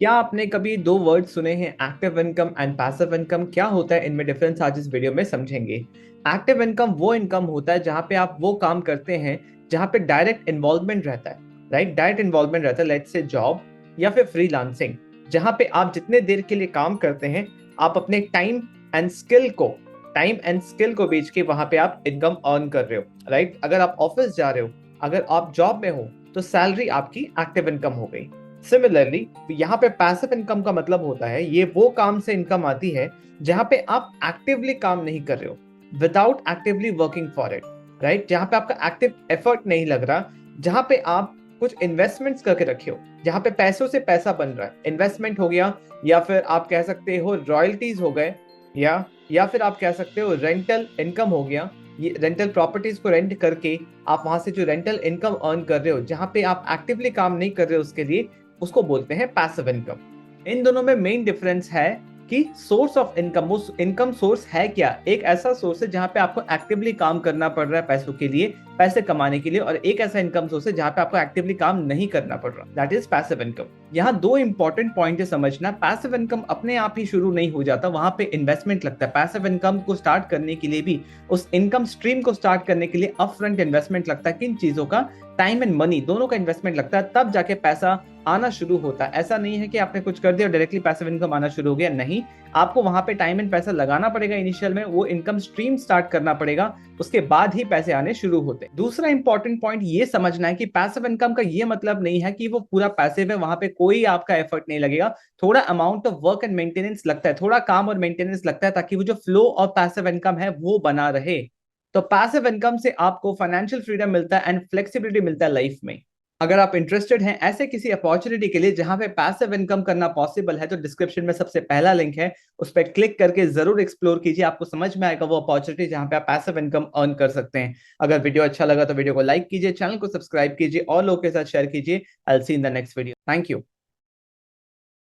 क्या आपने कभी दो वर्ड सुने हैं, active income and passive income? क्या होता है इनमें डिफरेंस आज इस वीडियो में समझेंगे। एक्टिव इनकम वो इनकम होता है जहां पे आप वो काम करते हैं जहां पे डायरेक्ट इन्वॉल्वमेंट रहता है, राइट? डायरेक्ट इन्वॉल्वमेंट रहता है, लेट्स से जॉब या फिर फ्रीलांसिंग, जहां पे आप जितने देर के लिए काम करते हैं आप अपने टाइम एंड स्किल को बेच के वहां पे आप इनकम अर्न कर रहे हो, राइट? अगर आप ऑफिस जा रहे हो, अगर आप जॉब में हो, तो सैलरी आपकी एक्टिव इनकम हो गई। सिमिलरली यहाँ पे पैसिव इनकम का मतलब होता है ये वो काम से इनकम आती है जहां पे आप एक्टिवली काम नहीं कर रहे हो, without actively working for it, right? जहां पे आपका एक्टिव एफर्ट नहीं लग रहा, जहां पे आप कुछ इन्वेस्टमेंट्स करके रखे हो, जहां पे पैसों से पैसा बन रहा है, इन्वेस्टमेंट हो गया, या फिर आप कह सकते हो रॉयल्टीज हो गए, या फिर आप कह सकते हो रेंटल इनकम हो गया। ये रेंटल प्रॉपर्टीज को रेंट करके आप वहां से जो रेंटल इनकम अर्न कर रहे हो, जहां पे आप एक्टिवली काम नहीं कर रहे हो उसके लिए, उसको बोलते हैं पैसिव इनकम। इन दोनों में मेन डिफरेंस है कि सोर्स ऑफ इनकम, वो इनकम सोर्स है क्या। एक ऐसा सोर्स है जहां पे आपको एक्टिवली काम करना पड़ रहा है पैसों के लिए, पैसे कमाने के लिए, और एक ऐसा इनकम सोर्स है जहां पे आपको एक्टिवली काम नहीं करना पड़ रहा, दैट इज पैसिव इनकम। यहाँ दो इंपॉर्टेंट पॉइंट है समझना। पैसिव इनकम अपने आप ही शुरू नहीं हो जाता, वहां पे इन्वेस्टमेंट लगता है। पैसिव इनकम को स्टार्ट करने के लिए भी, उस इनकम स्ट्रीम को स्टार्ट करने के लिए अपफ्रंट इन्वेस्टमेंट लगता है। किन चीजों का? टाइम एंड मनी, दोनों का इन्वेस्टमेंट लगता है, तब जाके पैसा आना शुरू होता है। ऐसा नहीं है कि आपने कुछ कर दिया और डायरेक्टली पैसिव इनकम आना शुरू हो गया, नहीं। आपको वहां पे टाइम एंड पैसा लगाना पड़ेगा, इनिशियल में वो इनकम स्ट्रीम स्टार्ट करना पड़ेगा, उसके बाद ही पैसे आने शुरू होते हैं। दूसरा इंपॉर्टेंट पॉइंट ये समझना है कि पैसिव इनकम का ये मतलब नहीं है कि वो पूरा पैसिव है, वहां पे कोई आपका एफर्ट नहीं लगेगा। थोड़ा amount of work and maintenance लगता है, थोड़ा काम और मेंटेनेंस लगता है, ताकि वो जो फ्लो ऑफ पैसिव इनकम है वो बना रहे। तो पैसिव इनकम से आपको फाइनेंशियल फ्रीडम मिलता है एंड फ्लेक्सिबिलिटी मिलता है लाइफ में। अगर आप इंटरेस्टेड हैं ऐसे किसी अपॉर्चुनिटी के लिए जहां पे पैसिव इनकम करना पॉसिबल है, तो डिस्क्रिप्शन में सबसे पहला लिंक है, उस पर क्लिक करके जरूर एक्सप्लोर कीजिए। आपको समझ में आएगा वो अपॉर्चुनिटी जहां पे आप पैसिव इनकम अर्न कर सकते हैं। अगर वीडियो अच्छा लगा तो वीडियो को लाइक कीजिए, चैनल को सब्सक्राइब कीजिए और लोगों के साथ शेयर कीजिए। I will see in the next video. Thank you.